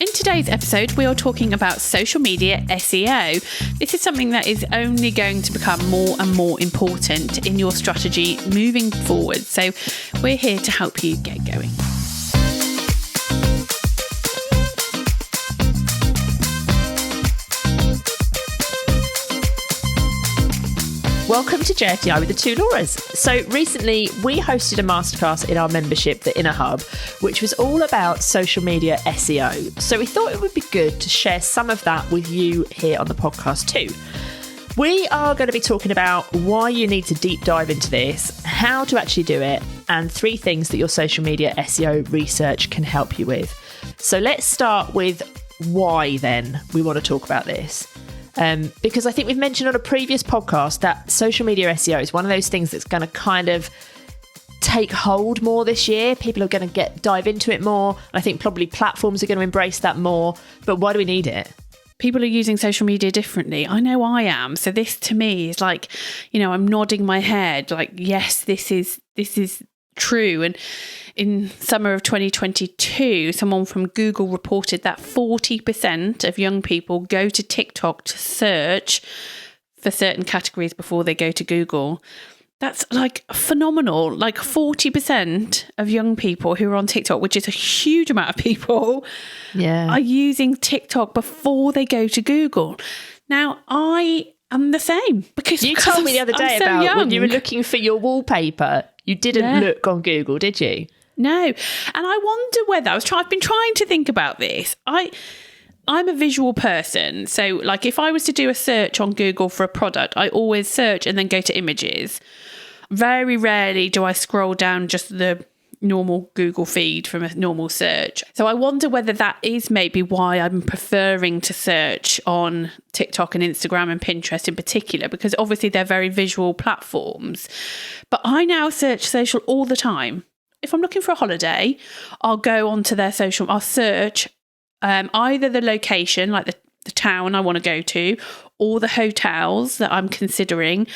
In today's episode, we are talking about social media SEO. This is something that is only going to become more and more important in your strategy moving forward. So we're here to help you get going. Welcome to JFDI with the two Lauras. So recently we hosted a masterclass in our membership, the Inner Hub, which was all about social media SEO. So we thought it would be good to share some of that with you here on the podcast too. We are going to be talking about why you need to deep dive into this, how to actually do it, and 3 things that your social media SEO research can help you with. So let's start with why then we want to talk about this. Because I think we've mentioned on a previous podcast that social media SEO is one of those things that's going to kind of take hold more this year. People are going to dive into it more. I think probably platforms are going to embrace that more. But why do we need it? People are using social media differently. I know I am. So this to me is like, I'm nodding my head like, yes, this is true. And in summer of 2022, someone from Google reported that 40% of young people go to TikTok to search for certain categories before they go to Google. That's like phenomenal. Like 40% of young people who are on TikTok, which is a huge amount of people, are using TikTok before they go to Google. Now, I am the same because you told me the other day about young. When you were looking for your wallpaper, you didn't look on Google, did you? No. And I wonder whether I've been trying to think about this. I'm a visual person. So like if I was to do a search on Google for a product, I always search and then go to images. Very rarely do I scroll down just the normal Google feed from a normal search. So I wonder whether that is maybe why I'm preferring to search on TikTok and Instagram and Pinterest in particular, because obviously they're very visual platforms. But I now search social all the time. If I'm looking for a holiday, I'll go onto their social, I'll search either the location, like the town I want to go to, or the hotels that I'm considering.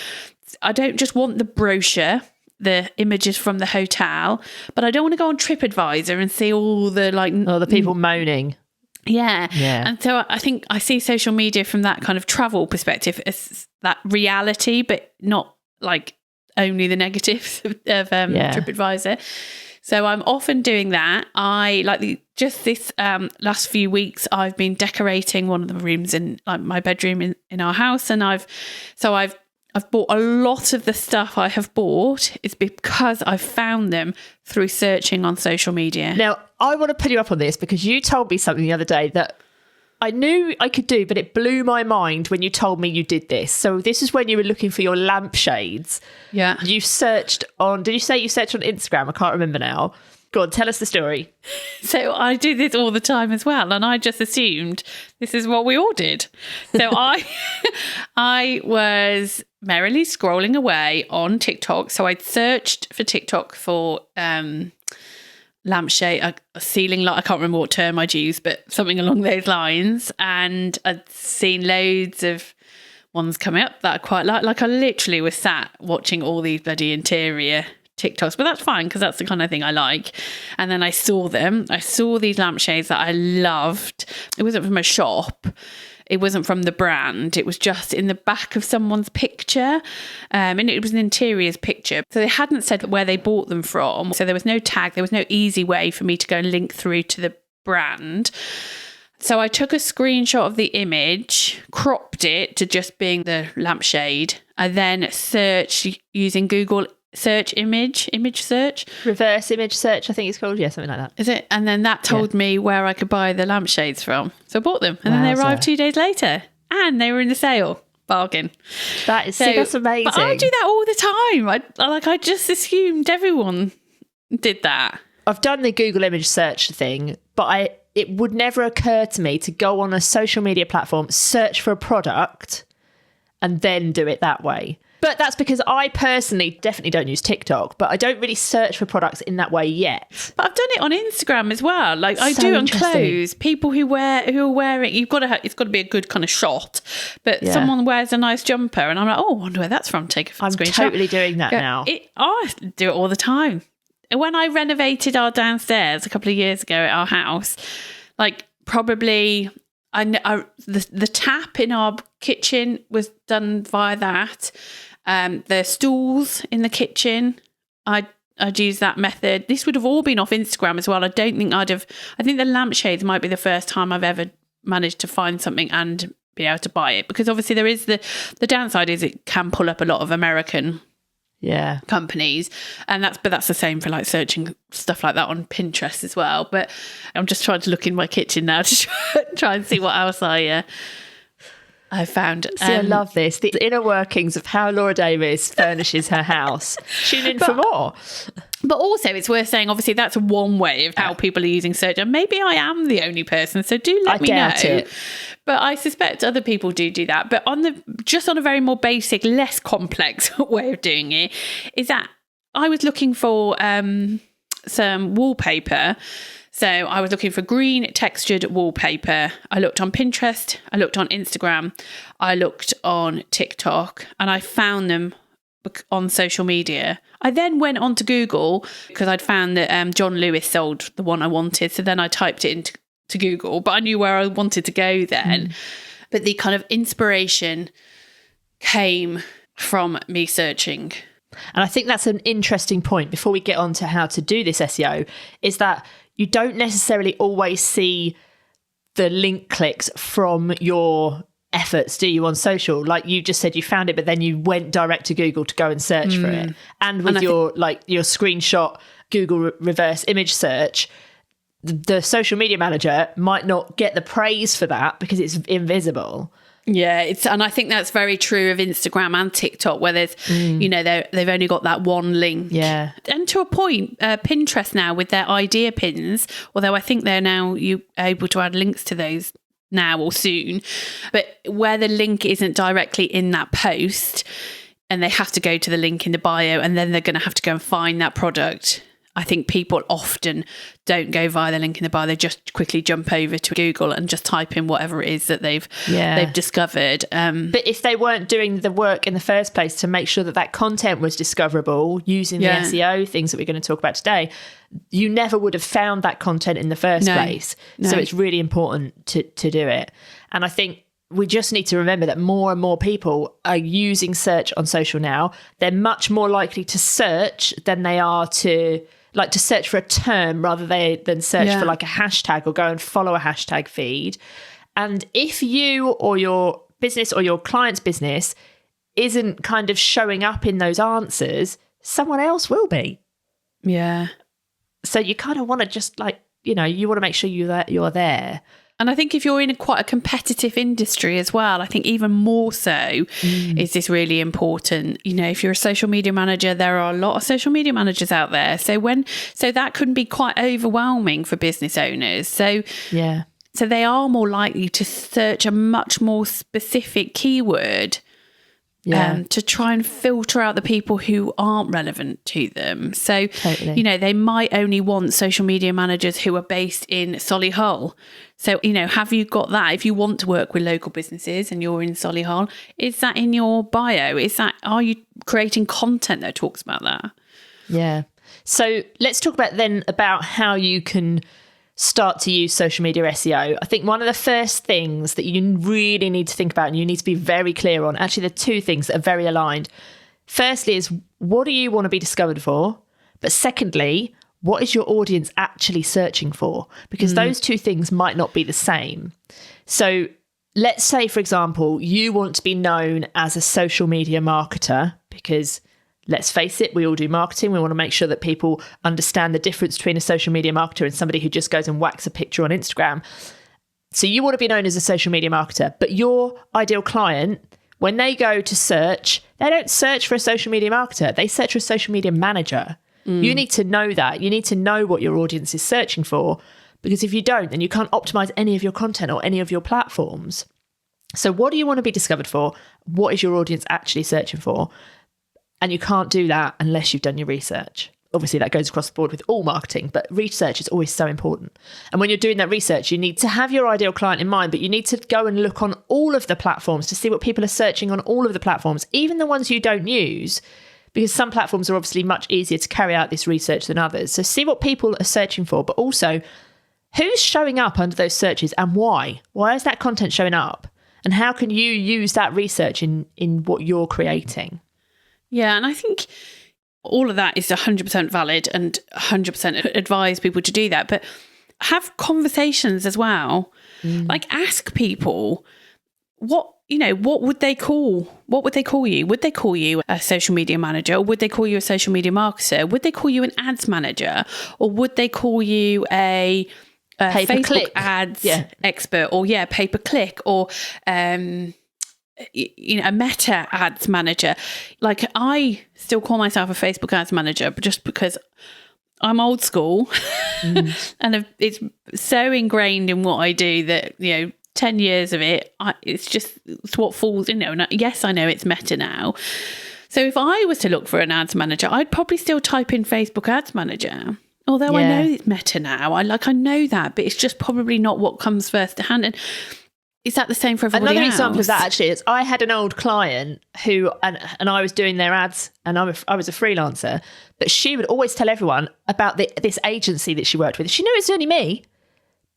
I don't just want the brochure, the images from the hotel, but I don't want to go on TripAdvisor and see all the the people moaning. Yeah. And so I think I see social media from that kind of travel perspective as that reality, but not like only the negatives of TripAdvisor. So I'm often doing that. I just this last few weeks, I've been decorating one of the rooms in like my bedroom in our house, and I've bought a lot of the stuff I have bought is because I've found them through searching on social media. Now, I want to put you up on this because you told me something the other day that I knew I could do, but it blew my mind when you told me you did this. So this is when you were looking for your lampshades. Yeah. You searched on, did you say you searched on Instagram? I can't remember now. Go on, tell us the story. So I do this all the time as well, and I just assumed this is what we all did. So I was merrily scrolling away on TikTok. So I'd searched for TikTok for lampshade, a ceiling light. I can't remember what term I'd used, but something along those lines. And I'd seen loads of ones coming up that I quite like. Like I literally was sat watching all these bloody interior TikToks, but that's fine because that's the kind of thing I like. And then I saw them. I saw these lampshades that I loved. It wasn't from a shop. It wasn't from the brand. It was just in the back of someone's picture. And it was an interiors picture. So they hadn't said where they bought them from. So there was no tag. There was no easy way for me to go and link through to the brand. So I took a screenshot of the image, cropped it to just being the lampshade. I then searched using Google search image search. Reverse image search, I think it's called. Yeah, something like that. Is it? And then that told me where I could buy the lampshades from. So I bought them. And then they arrived 2 days later. And they were in the sale. Bargain. That's amazing. But I do that all the time. I just assumed everyone did that. I've done the Google image search thing, but it would never occur to me to go on a social media platform, search for a product, and then do it that way. But that's because I personally definitely don't use TikTok, but I don't really search for products in that way yet. But I've done it on Instagram as well. Like I do on clothes. People who are wearing, it's got to be a good kind of shot. But someone wears a nice jumper, and I'm like, oh, I wonder where that's from. Take a screenshot. I'm totally doing that now. I do it all the time. When I renovated our downstairs a couple of years ago at our house, like probably the tap in our kitchen was done via that. The stools in the kitchen, I'd use that method. This would have all been off Instagram as well. I think the lampshades might be the first time I've ever managed to find something and be able to buy it, because obviously there is the downside is it can pull up a lot of American companies, and that's the same for like searching stuff like that on Pinterest as well. But I'm just trying to look in my kitchen now to try and see what else I found. See, I love this. The inner workings of how Laura Davis furnishes her house. Tune in for more. But also, it's worth saying, obviously, that's one way of how people are using search. And maybe I am the only person, so do let me know. It. But I suspect other people do that. But on a very more basic, less complex way of doing it, is that I was looking for some wallpaper. So I was looking for green textured wallpaper. I looked on Pinterest, I looked on Instagram, I looked on TikTok, and I found them on social media. I then went on to Google because I'd found that John Lewis sold the one I wanted. So then I typed it into Google, but I knew where I wanted to go then. But the kind of inspiration came from me searching. And I think that's an interesting point before we get on to how to do this SEO, is that you don't necessarily always see the link clicks from your efforts, do you, on social? Like you just said, you found it, but then you went direct to Google to go and search for it. And with your screenshot Google reverse image search, the social media manager might not get the praise for that because it's invisible. Yeah, and I think that's very true of Instagram and TikTok, where there's, they've only got that one link. Yeah. And to a point, Pinterest now with their idea pins, although I think they're now able to add links to those now or soon, but where the link isn't directly in that post and they have to go to the link in the bio and then they're going to have to go and find that product. I think people often don't go via the link in the bio. They just quickly jump over to Google and just type in whatever it is that they've discovered. But if they weren't doing the work in the first place to make sure that content was discoverable using the SEO things that we're going to talk about today, you never would have found that content in the first place. No. So it's really important to do it. And I think we just need to remember that more and more people are using search on social now. They're much more likely to search than they are to search for a term rather than search for like a hashtag or go and follow a hashtag feed. And if you or your business or your client's business isn't kind of showing up in those answers, someone else will be. Yeah. So you kind of want to just you want to make sure you're there. And I think if you're in quite a competitive industry as well, I think even more so is this really important. If you're a social media manager, there are a lot of social media managers out there. So that can be quite overwhelming for business owners. So they are more likely to search a much more specific keyword to try and filter out the people who aren't relevant to them. So, totally. They might only want social media managers who are based in Solihull. So, have you got that? If you want to work with local businesses and you're in Solihull, is that in your bio? Are you creating content that talks about that? Yeah. So let's talk about how you can start to use social media SEO. I think one of the first things that you really need to think about and you need to be very clear on, actually there are two things that are very aligned. Firstly is, what do you want to be discovered for? But secondly, what is your audience actually searching for? Because those two things might not be the same. So let's say, for example, you want to be known as a social media marketer because, let's face it, we all do marketing. We want to make sure that people understand the difference between a social media marketer and somebody who just goes and whacks a picture on Instagram. So you want to be known as a social media marketer, but your ideal client, when they go to search, they don't search for a social media marketer. They search for a social media manager. You need to know that. You need to know what your audience is searching for, because if you don't, then you can't optimize any of your content or any of your platforms. So what do you want to be discovered for? What is your audience actually searching for? And you can't do that unless you've done your research. Obviously, that goes across the board with all marketing, but research is always so important. And when you're doing that research, you need to have your ideal client in mind, but you need to go and look on all of the platforms to see what people are searching on all of the platforms, even the ones you don't use, because some platforms are obviously much easier to carry out this research than others. So see what people are searching for, but also who's showing up under those searches and why? Why is that content showing up? And how can you use that research in what you're creating? Yeah, and I think all of that is 100% valid and 100% advise people to do that. But have conversations as well. Like, ask people what would they call you? Would they call you a social media manager, or would they call you a social media marketer? Would they call you an ads manager, or would they call you a Facebook ads expert, or pay per click, or a meta ads manager? Like, I still call myself a Facebook ads manager, but just because I'm old school and it's so ingrained in what I do that 10 years of it, it's what falls in there. And yes, I know it's meta now. So if I was to look for an ads manager, I'd probably still type in Facebook ads manager. Although I know it's meta now. I know that, but it's just probably not what comes first to hand. And is that the same for everybody Another else? example of that actually is I had an old client who, and I was doing their ads, and I was a freelancer, but she would always tell everyone about this agency that she worked with. She knew it was only me,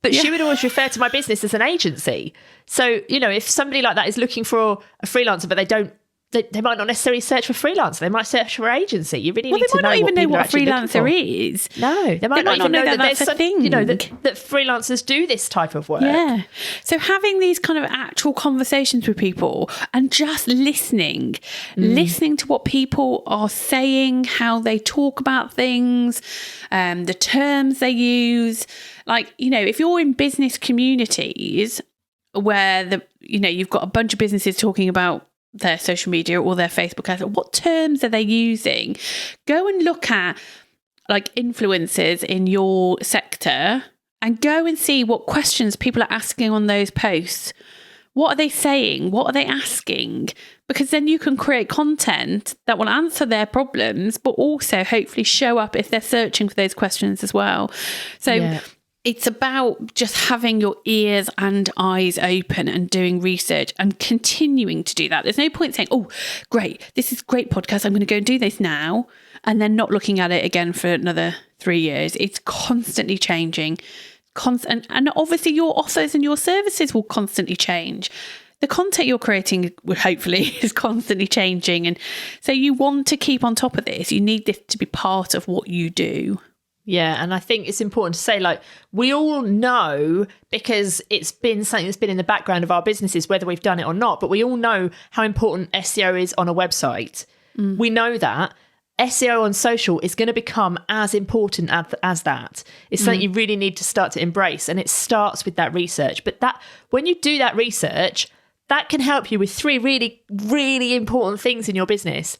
but she would always refer to my business as an agency. So, if somebody like that is looking for a freelancer, but they might not necessarily search for freelancer. They might search for agency. You really need to know. They might not even know what a freelancer is. No, they might not even know that that's a thing. That freelancers do this type of work. Yeah. So having these kind of actual conversations with people and just listening to what people are saying, how they talk about things, the terms they use. Like, if you're in business communities where you've got a bunch of businesses talking about their social media or their Facebook ads, what terms are they using? Go and look at like influencers in your sector and go and see what questions people are asking on those posts. What are they saying? What are they asking? Because then you can create content that will answer their problems, but also hopefully show up if they're searching for those questions as well. So it's about just having your ears and eyes open and doing research and continuing to do that. There's no point saying, oh, great, this is a great podcast, I'm going to go and do this now, and then not looking at it again for another 3 years. It's constantly changing. And obviously your offers and your services will constantly change. The content you're creating, hopefully, is constantly changing. And so you want to keep on top of this. You need this to be part of what you do. Yeah, and I think it's important to say, like, we all know, because it's been something that's been in the background of our businesses, whether we've done it or not, but we all know how important SEO is on a website. We know that. SEO on social is going to become as important as that. It's something you really need to start to embrace, and it starts with that research. But that when you do that research, that can help you with 3 really, really important things in your business.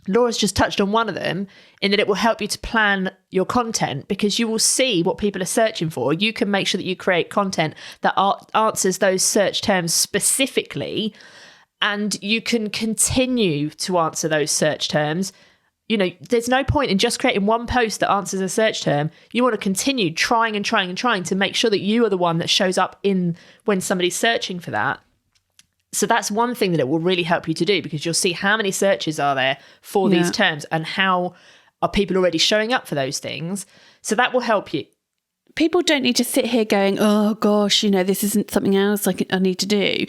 Laura's just touched on one of them, in that it will help you to plan your content, because you will see what people are searching for. You can make sure that you create content that answers those search terms specifically, and you can continue to answer those search terms. There's no point in just creating one post that answers a search term. You want to continue trying to make sure that you are the one that shows up in when somebody's searching for that. So that's one thing that it will really help you to do, because you'll see how many searches are there for these terms and how are people already showing up for those things. So that will help you. People don't need to sit here going, oh gosh, this isn't something else I need to do.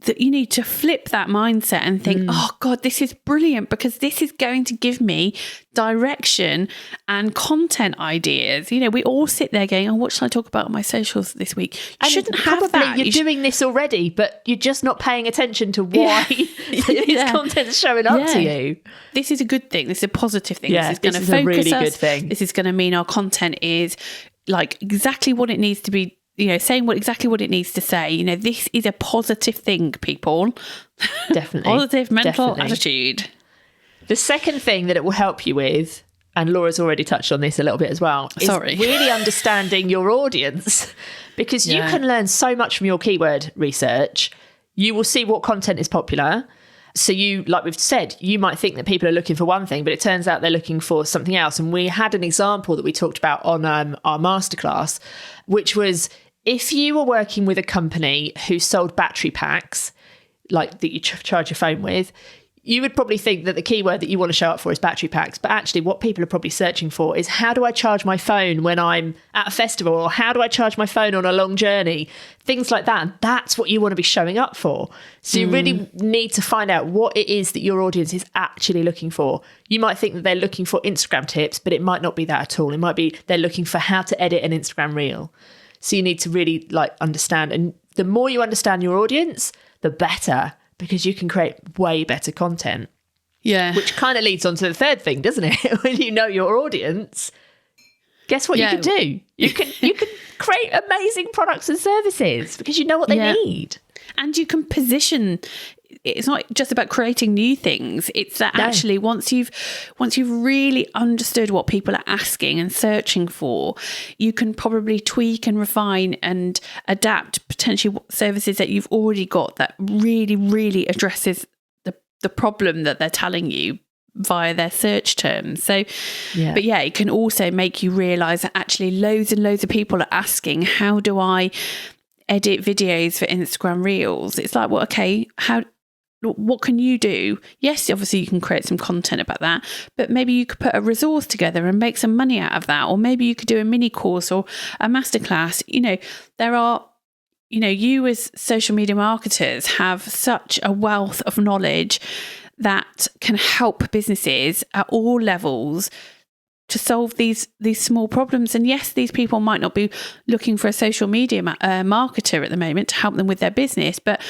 That you need to flip that mindset and think, oh God, this is brilliant, because this is going to give me direction and content ideas. We all sit there going, oh, what should I talk about on my socials this week? You shouldn't have that. You're doing this already, but you're just not paying attention to why this content's showing up to you. This is a good thing. This is a positive thing. Yeah, this is going to focus a really us. Good thing. This is going to mean our content is like exactly what it needs to be. Saying exactly what it needs to say. This is a positive thing, people. Definitely. Positive mental attitude. The second thing that it will help you with, and Laura's already touched on this a little bit as well, is really understanding your audience, because you can learn so much from your keyword research. You will see what content is popular. So like we've said, you might think that people are looking for one thing, but it turns out they're looking for something else. And we had an example that we talked about on our masterclass, which was, if you were working with a company who sold battery packs, like that you charge your phone with, you would probably think that the keyword that you want to show up for is battery packs, but actually what people are probably searching for is how do I charge my phone when I'm at a festival, or how do I charge my phone on a long journey, things like that. And that's what you want to be showing up for. So you really need to find out what it is that your audience is actually looking for. You might think that they're looking for Instagram tips, but it might not be that at all. It might be they're looking for how to edit an Instagram reel. So you need to really understand. And the more you understand your audience, the better, because you can create way better content. Yeah. Which kind of leads on to the third thing, doesn't it? When you know your audience, guess what you can do? You can create amazing products and services because you know what they need. And you can position. It's not just about creating new things. It's that actually once you've really understood what people are asking and searching for, you can probably tweak and refine and adapt potentially services that you've already got that really, really addresses the problem that they're telling you via their search terms. So, but it can also make you realise that actually loads and loads of people are asking, how do I edit videos for Instagram Reels? It's like, well, okay, what can you do? Yes, obviously you can create some content about that, but maybe you could put a resource together and make some money out of that. Or maybe you could do a mini course or a masterclass. There are, you as social media marketers have such a wealth of knowledge that can help businesses at all levels to solve these small problems. And yes, these people might not be looking for a social media marketer at the moment to help them with their business, but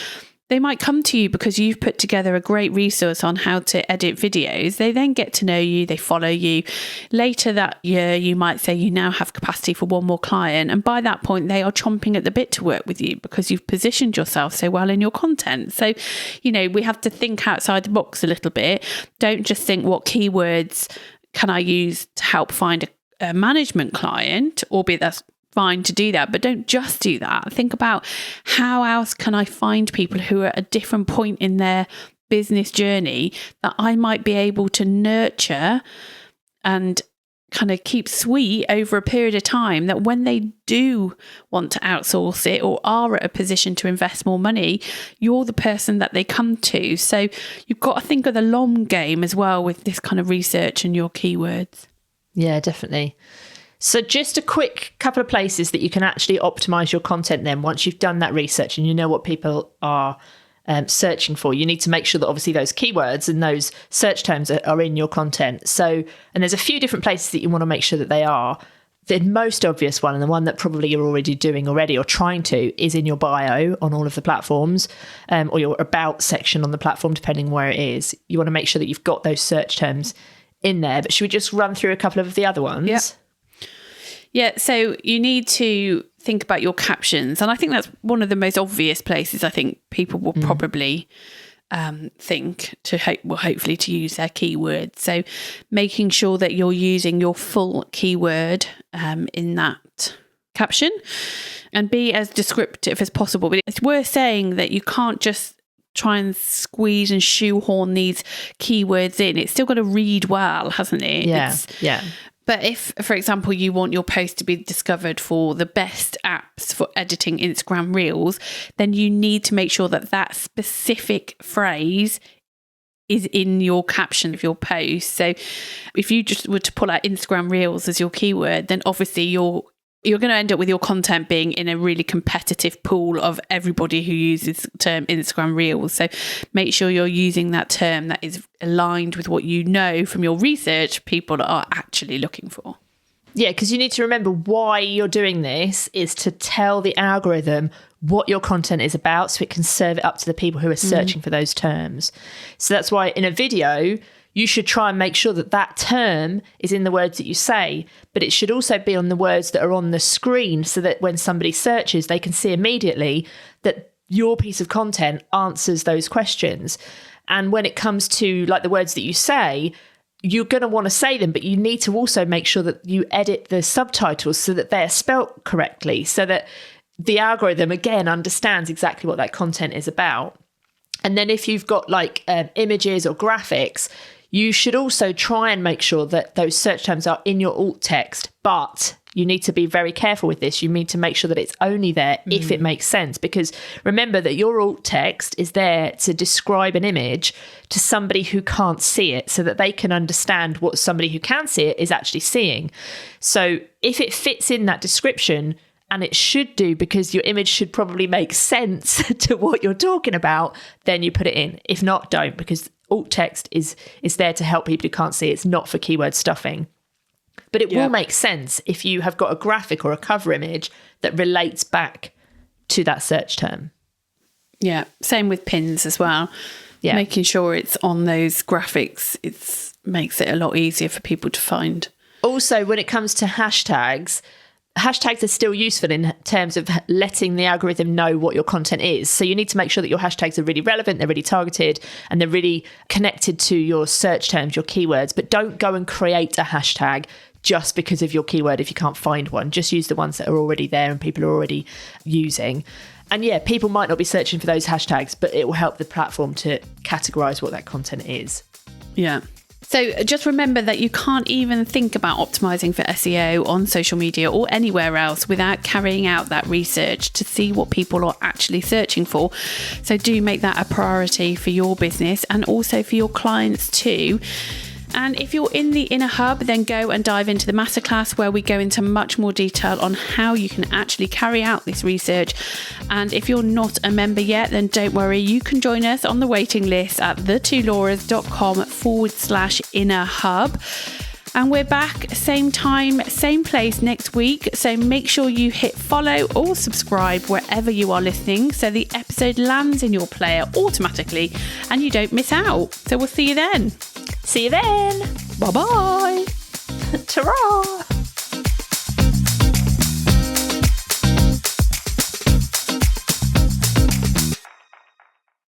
they might come to you because you've put together a great resource on how to edit videos. They then get to know you, they follow you. Later that year, you might say you now have capacity for one more client. And by that point, they are chomping at the bit to work with you because you've positioned yourself so well in your content. So, we have to think outside the box a little bit. Don't just think, what keywords can I use to help find a management client, albeit that's fine to do that, but don't just do that. Think about, how else can I find people who are at a different point in their business journey that I might be able to nurture and kind of keep sweet over a period of time, that when they do want to outsource it or are at a position to invest more money, you're the person that they come to. So you've got to think of the long game as well with this kind of research and your keywords. Yeah, definitely. So just a quick couple of places that you can actually optimize your content then, once you've done that research and you know what people are searching for. You need to make sure that obviously those keywords and those search terms are in your content. So, and there's a few different places that you want to make sure that they are. The most obvious one, and the one that probably you're already doing already or trying to, is in your bio on all of the platforms, or your about section on the platform, depending where it is. You want to make sure that you've got those search terms in there. But should we just run through a couple of the other ones? Yeah, so you need to think about your captions. And I think that's one of the most obvious places I think people will probably think to hopefully to use their keywords. So making sure that you're using your full keyword in that caption and be as descriptive as possible. But it's worth saying that you can't just try and squeeze and shoehorn these keywords in. It's still got to read well, hasn't it? Yeah. But if, for example, you want your post to be discovered for the best apps for editing Instagram Reels, then you need to make sure that that specific phrase is in your caption of your post. So if you just were to pull out Instagram Reels as your keyword, then obviously you're going to end up with your content being in a really competitive pool of everybody who uses the term Instagram Reels. So make sure you're using that term that is aligned with what you know from your research people are actually looking for. Yeah, because you need to remember why you're doing this is to tell the algorithm what your content is about so it can serve it up to the people who are searching for those terms. So that's why in a video, you should try and make sure that that term is in the words that you say, but it should also be on the words that are on the screen so that when somebody searches, they can see immediately that your piece of content answers those questions. And when it comes to like the words that you say, you're going to want to say them, but you need to also make sure that you edit the subtitles so that they're spelt correctly, so that the algorithm, again, understands exactly what that content is about. And then if you've got like images or graphics, you should also try and make sure that those search terms are in your alt text, but you need to be very careful with this. You need to make sure that it's only there if it makes sense, because remember that your alt text is there to describe an image to somebody who can't see it, so that they can understand what somebody who can see it is actually seeing. So if it fits in that description, and it should do, because your image should probably make sense to what you're talking about, then you put it in. If not, don't, because alt text is there to help people who can't see. It's not for keyword stuffing. But it will make sense if you have got a graphic or a cover image that relates back to that search term. Yeah, same with pins as well. Yeah. Making sure it's on those graphics, it makes it a lot easier for people to find. Also, when it comes to hashtags are still useful in terms of letting the algorithm know what your content is. So you need to make sure that your hashtags are really relevant, they're really targeted, and they're really connected to your search terms, your keywords. But don't go and create a hashtag just because of your keyword if you can't find one. Just use the ones that are already there and people are already using. And yeah, people might not be searching for those hashtags, but it will help the platform to categorize what that content is. Yeah. So just remember that you can't even think about optimizing for SEO on social media or anywhere else without carrying out that research to see what people are actually searching for. So do make that a priority for your business and also for your clients too. And if you're in the Inner Hub, then go and dive into the masterclass where we go into much more detail on how you can actually carry out this research. And if you're not a member yet, then don't worry, you can join us on the waiting list at thetwolauras.com/Inner Hub. And we're back same time, same place next week. So make sure you hit follow or subscribe wherever you are listening so the episode lands in your player automatically and you don't miss out. So we'll see you then. See you then. Bye-bye. Ta-ra.